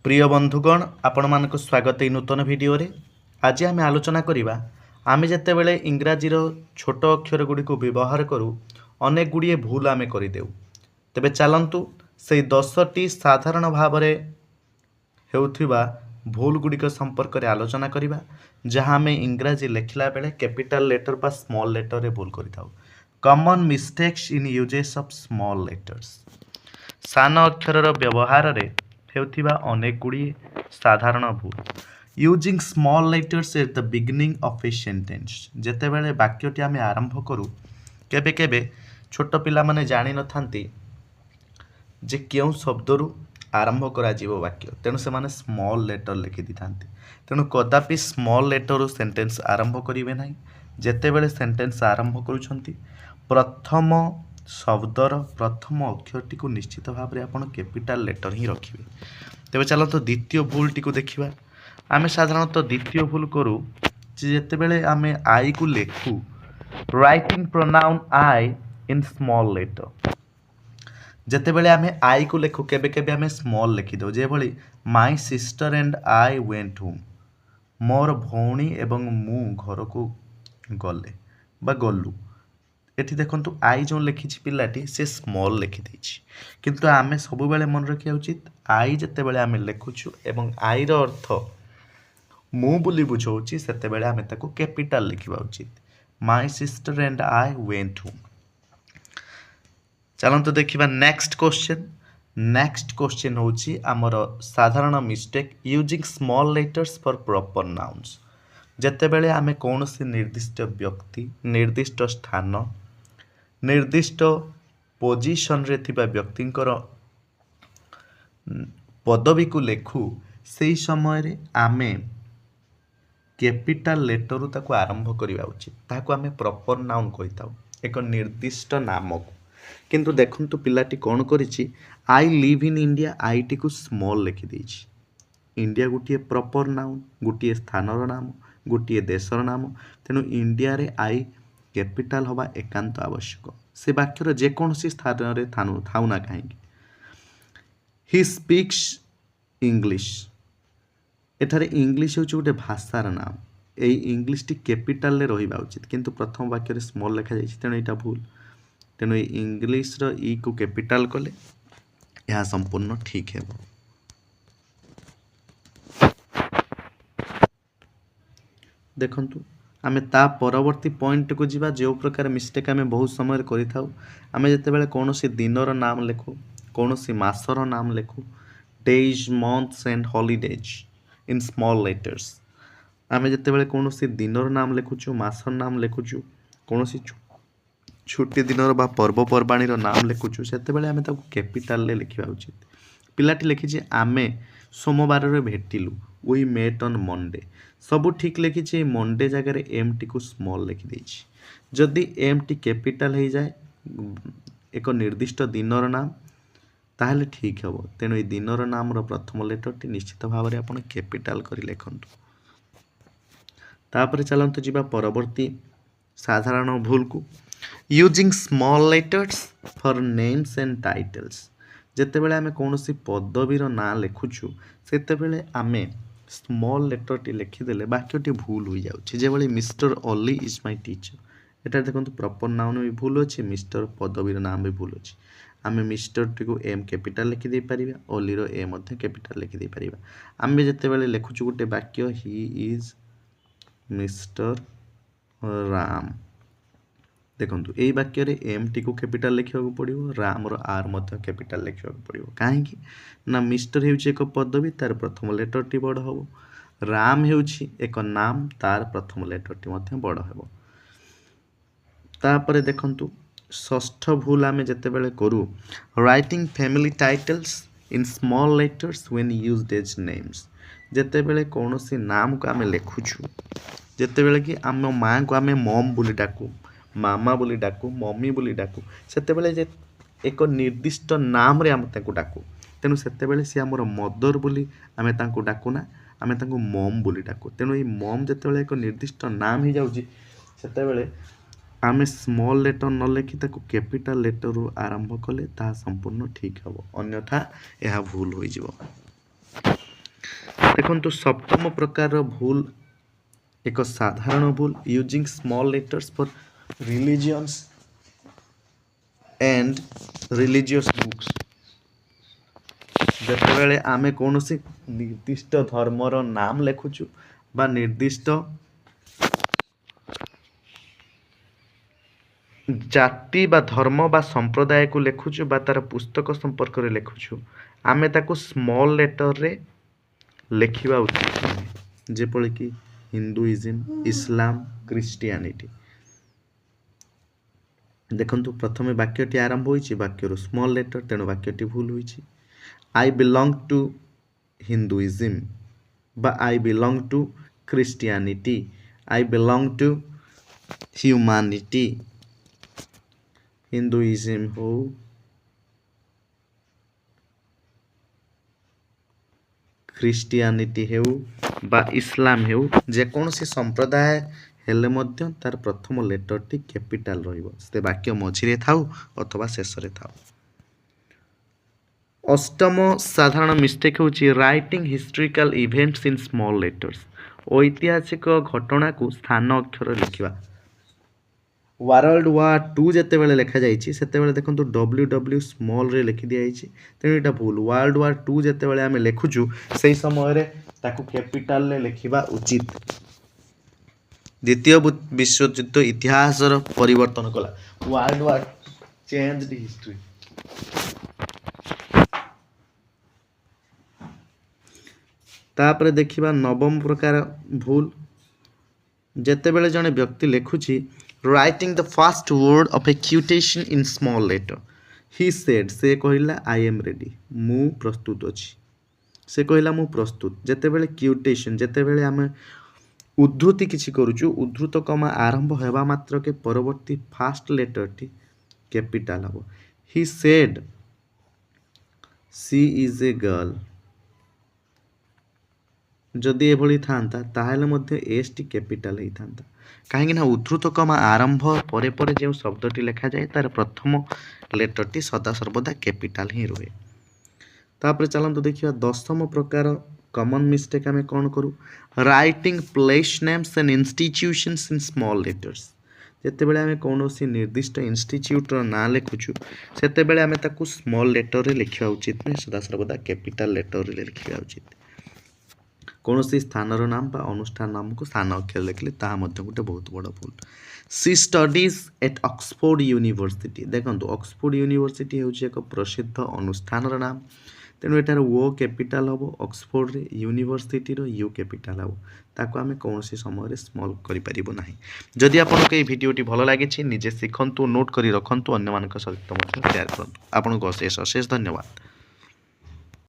प्रिय बंधुगण आपण मानक स्वागत ए नूतन भिडियो रे। आज आम आलोचना करिबा आमे जेतेबेले इंग्राजी छोट अक्षर गुडी को व्यवहार करू अनेक गुड़िए भूल आमे करिदेउ। तेबे चलंतु से 10टी साधारण भाव में हेउथिबा भूल गुड़िक संपर्क में आलोचना करिबा जहाँ आमे इंग्राजी लेखिला बेले कैपिटल लेटर बा स्मॉल लेटर रे भूल करिथाउ। Common mistakes in usages of small letters. सान अक्षर व्यवहार रे हेउथिबा अनेक गुड़िए साधारण भूल। Using small letters at the beginning of a sentence. जेतेबेले वाक्यटी आमे आरंभ करू केबे केबे छोट पिला माने जानि नथांती जे केउ शब्दरू आरंभ करा जीवो वाक्य, तेणु से माने स्मॉल लेटर लिखि दिथांती। तेणु कदापि स्मॉल लेटर सेंटेंस आरंभ करिवे नाही। जेतेबेले सेंटेंस आरंभ करूछंती प्रथम शब्दर प्रथम अक्षरटी को निश्चित भाव में आपन कैपिटल लेटर ही रखिए। तेबे चलतो द्वितीय भूलटी को देखिबा। आमे साधारणतः द्वितीय भूल करू जेतेबेले आमे आई को लेखु writing pronoun I in small letter. जेतेबेले आमे आई को लेखु केबे केबे आमे स्मॉल लिखि दो। जे भली my sister and I went home. मोर भौणी एवं मु घर को गले बा गलु। एठी देखंतु आई जो लिखिछि पिलाटी से स्मॉल लिखि दैछि, किंतु आमे सबु बेले मन रखिया उचित आई जेतेबेले आमे लेखुछु एवं आई रो अर्थ मु बोली बुझौछि सेतेबेले आमे ताको कैपिटल लिखिबा उचित। My sister and I went home. चलंतु देखिबा नेक्स्ट क्वेश्चन। नेक्स्ट क्वेश्चन होछि हमर साधारण mistake using small letters for proper nouns. जेतेबेले आमे कोनोसी निर्दिष्ट व्यक्ति, निर्दिष्ट स्थान, निर्दिष्ट पोजिशन रे थिबा व्यक्तिंकर पदवी को लेखु सेही समय रे आमे कैपिटल लेटर ताको आरंभ करिवा उचित। ताको आमे प्रॉपर नाउन कहिताउ, एक निर्दिष्ट नाम को। किंतु देखंतु पिलाटी कोन करिछि I live in India I टी को स्मॉल लिखि दैछि। इंडिया गुटिए प्रॉपर नाउन, गुटिए स्थानर नाम, गुटिए देशर नाम। तेणु इंडिया रे आई कैपिटल हवा एकांत आवश्यक। से वाक्यर जेकोसी स्थान रे थाउ ना कहीं। He speaks English. एठारे इंग्लिश होची गोटे भाषार नाम। ए इंग्लिश टी कैपिटल रे रहिबा उचित, किंतु प्रथम वाक्य रे स्मॉल लिखा जायछि। तेणु एटा भूल। तेणु इंग्लिश रो ई को कैपिटल कले यह संपूर्ण ठीक है। देखंतु आमे ता परवर्ती पॉइंट को जीवा जो प्रकार मिस्टेक आमे बहुत समय करि थाउ। आमे जेतेबेले कोनोसी दिनर नाम लेखु, कोनोसी मासर नाम लेखु, days, months and holidays in small letters. आमे जेतेबेले कोनोसी दिनर नाम लेखुछु, मासर नाम लेखुछु, कोनोसी छुट्टी दिनर बा पर्वपर्वाणी रो नाम लेखुछु, सेतेबेले आमे ताको कैपिटल ले लिखिबा उचित। पिलाटी लिखिछि आमे सोमवार रे भेटिलु, वी मेट ऑन मंडे। सबु ठीक लिखिछि, मंडे जगह एम टी को स्मॉल लिखि दैछि। जदि एम टी कैपिटल हो जाए एक निर्दिष्ट दिनर नाम ताहले ठीक हबो। तेणु ए दिनर नाम रो प्रथम लेटर टी निश्चित भाव में आपण कैपिटल करी लेखंतु। तापरे चलंतु जिबा परवर्ती साधारण भूल को। Using small letters for names and titles. जेतेबेले आमे कोनोसी पदवीर ना लेखुछु सेतेबेले आमे स्मॉल लेटर टी लिखिदेले वाक्यटी भूल हो जाउछि। जे भली mister Oli is my teacher. एटा देखंतु प्रॉपर नाउन भी भूल अछि, मिस्टर पदवीर नाम भी भूल अछि। आमे मिस्टर टी को एम कैपिटल लिखि दे परिबा, ओली रो ए मध्ये कैपिटल लिखि दे परिबा। आमे जेतेबेले लेखुछु गुटे वाक्य ही इज मिस्टर राम। देखंतु एई वाक्य रे एम टी को कैपिटल लिखिबा को पड़िबो, राम रो आर मध्ये कैपिटल लिखिबा को पड़िबो। काहे कि ना मिस्टर हेउछि एक पदवी, तार प्रथम लेटर टी बड़ हबो। राम हेउछि एक नाम, तार प्रथम लेटर टी मध्ये बड़ हबो। तापरे देखंतु षष्ठ भूल आमे जेतेबेले करू writing family titles in small letters when used as names. जेतेबेले कोनोसी नाम को आमे लेखुछु, जेतेबेले कि आम मां को आमे मम बोली डाकू, मामा बोली डाकू, मम्मी बोली डाकू, सेतेबेले जे एक निर्दिष्ट नाम रे आम ताको डाकू। तेणु सेतेबेले से हमर मदर बोली आमे ताको डाकू ना, आमे ताको मम बोली डाकू। तेणु ए मम जेतेबेले एक निर्दिष्ट नाम ही जाउची सेतेबेले आमे स्मॉल लेटर न लिखि ताको कैपिटल लेटर रो आरंभ कले ता संपूर्ण ठीक हबो, अन्यथा यह भूल होई जिवो। देखंतु सप्तम प्रकार भूल एक साधारण भूल using small letters for religions and religious books. ଯେତେବେଳେ ଆମେ କୌଣସି ନିର୍ଦ୍ଦିଷ୍ଟ ଧର୍ମର ନାମ ଲେଖୁଛୁ ବା ନିର୍ଦ୍ଦିଷ୍ଟ ଜାତି ବା ଧର୍ମ ବା ସମ୍ପ୍ରଦାୟକୁ ଲେଖୁଛୁ ବା ତାର ପୁସ୍ତକ ସମ୍ପର୍କରେ ଲେଖୁଛୁ ଆମେ ତାକୁ ସ୍ମଲ୍ ଲେଟରରେ ଲେଖିବା ଉଚିତ ନୁହେଁ, ଯେପରିକି ହିନ୍ଦୁଇଜିମ୍, ଇସଲାମ, ଖ୍ରୀଷ୍ଟିଆନିଟି। ଦେଖନ୍ତୁ ପ୍ରଥମେ ବାକ୍ୟଟି ଆରମ୍ଭ ହୋଇଛି ବାକ୍ୟରୁ ସ୍ମଲ୍ ଲେଟର, ତେଣୁ ବାକ୍ୟଟି ଭୁଲ ହୋଇଛି। I belong to Hinduism বা I belong to Christianity, I belong to humanity। Hinduism हो ଖ୍ରୀଷ୍ଟିଆନିଟି ହେଉ ବା ଇସଲାମ ହେଉ ଯେକୌଣସି ସମ୍ପ୍ରଦାୟ ହେଲେ ମଧ୍ୟ ତାର ପ୍ରଥମ ଲେଟରଟି କ୍ୟାପିଟାଲ ରହିବ, ସେ ବାକ୍ୟ ମଝିରେ ଥାଉ ଅଥବା ଶେଷରେ ଥାଉ। ଅଷ୍ଟମ ସାଧାରଣ ମିଷ୍ଟେକ୍ ହେଉଛି writing historical events in small letters. ଐତିହାସିକ ଘଟଣାକୁ ସ୍ଥାନ ଅକ୍ଷର ଲେଖିବା। ୱାର୍ଲଡ ୱାର୍ 2 ଯେତେବେଳେ ଲେଖାଯାଇଛି ସେତେବେଳେ ଦେଖନ୍ତୁ WW ସ୍ମଲ୍ରେ ଲେଖି ଦିଆଯାଇଛି, ତେଣୁ ଏଇଟା ଭୁଲ। ୱାର୍ଲଡ ୱାର୍ 2 ଯେତେବେଳେ ଆମେ ଲେଖୁଛୁ ସେହି ସମୟରେ ତାକୁ କ୍ୟାପିଟାଲରେ ଲେଖିବା ଉଚିତ। ଦ୍ୱିତୀୟ ବିଶ୍ୱଯୁଦ୍ଧ ଇତିହାସର ପରିବର୍ତ୍ତନ କଲା। World war changed history. ତାପରେ ଦେଖିବା ନବମ ପ୍ରକାର ଭୁଲ, ଯେତେବେଳେ ଜଣେ ବ୍ୟକ୍ତି ଲେଖୁଛି writing the first word of a quotation in small letter. He said, ସେ କହିଲା ଆଇ ଏମ୍ ରେଡ଼ି, ମୁଁ ପ୍ରସ୍ତୁତ ଅଛି। ସେ କହିଲା ମୁଁ ପ୍ରସ୍ତୁତ। ଯେତେବେଳେ କ୍ୟୁଟେସନ୍, ଯେତେବେଳେ ଆମେ ଉଦ୍ଧୃତି କିଛି କରୁଛୁ, ଉଦ୍ଧୃତ କମା ଆରମ୍ଭ ହେବା ମାତ୍ରକେ ପରବର୍ତ୍ତୀ ଫାଷ୍ଟ ଲେଟରଟି କ୍ୟାପିଟାଲ ହେବ। He said she is a girl. ଯଦି ଏଭଳି ଥାନ୍ତା ତାହେଲେ ମଧ୍ୟ ଏସ୍ଟି କ୍ୟାପିଟାଲ ହେଇଥାନ୍ତା, କାହିଁକିନା ଉଦ୍ଧୃତ କମା ଆରମ୍ଭ ପରେ ପରେ ଯେଉଁ ଶବ୍ଦଟି ଲେଖାଯାଏ ତାର ପ୍ରଥମ ଲେଟରଟି ସଦାସର୍ବଦା କ୍ୟାପିଟାଲ ହିଁ ରୁହେ। ତାପରେ ଚାଲନ୍ତୁ ଦେଖିବା ଦଶମ ପ୍ରକାର କମନ୍ ମିଷ୍ଟେକ୍ ଆମେ କ'ଣ କରୁ। Writing place names and institutions in small letters. ଯେତେବେଳେ ଆମେ କୌଣସି ନିର୍ଦ୍ଦିଷ୍ଟ ଇନଷ୍ଟିଚ୍ୟୁଟ୍ର ନାଁ ଲେଖୁଛୁ ସେତେବେଳେ ଆମେ ତାକୁ ସ୍ମଲ୍ ଲେଟରରେ ଲେଖିବା ଉଚିତ ନୁହେଁ, ସଦାସର୍ବଦା କ୍ୟାପିଟାଲ ଲେଟରରେ ଲେଖିବା ଉଚିତ। କୌଣସି ସ୍ଥାନର ନାମ ବା ଅନୁଷ୍ଠାନ ନାମକୁ ସ୍ଥାନ ଅକ୍ଷର ଲେଖିଲେ ତାହା ମଧ୍ୟ ଗୋଟେ ବହୁତ ବଡ଼ ଭୁଲ। She studies at Oxford University. ଦେଖନ୍ତୁ ଅକ୍ସଫୋର୍ଡ ୟୁନିଭର୍ସିଟି ହେଉଛି ଏକ ପ୍ରସିଦ୍ଧ ଅନୁଷ୍ଠାନର ନାମ, ତେଣୁ ଏଠାରେ ଓ କ୍ୟାପିଟାଲ ହେବ ଅକ୍ସଫୋର୍ଡରେ, ୟୁନିଭର୍ସିଟିର ୟୁ କ୍ୟାପିଟାଲ ହେବ, ତାକୁ ଆମେ କୌଣସି ସମୟରେ ସ୍ମଲ୍ କରିପାରିବୁ ନାହିଁ। ଯଦି ଆପଣଙ୍କୁ ଏହି ଭିଡ଼ିଓଟି ଭଲ ଲାଗିଛି ନିଜେ ଶିଖନ୍ତୁ, ନୋଟ୍ କରି ରଖନ୍ତୁ, ଅନ୍ୟମାନଙ୍କ ସହିତ ମଧ୍ୟ ସେୟାର କରନ୍ତୁ। ଆପଣଙ୍କୁ ଅଶେଷ ଅଶେଷ ଧନ୍ୟବାଦ।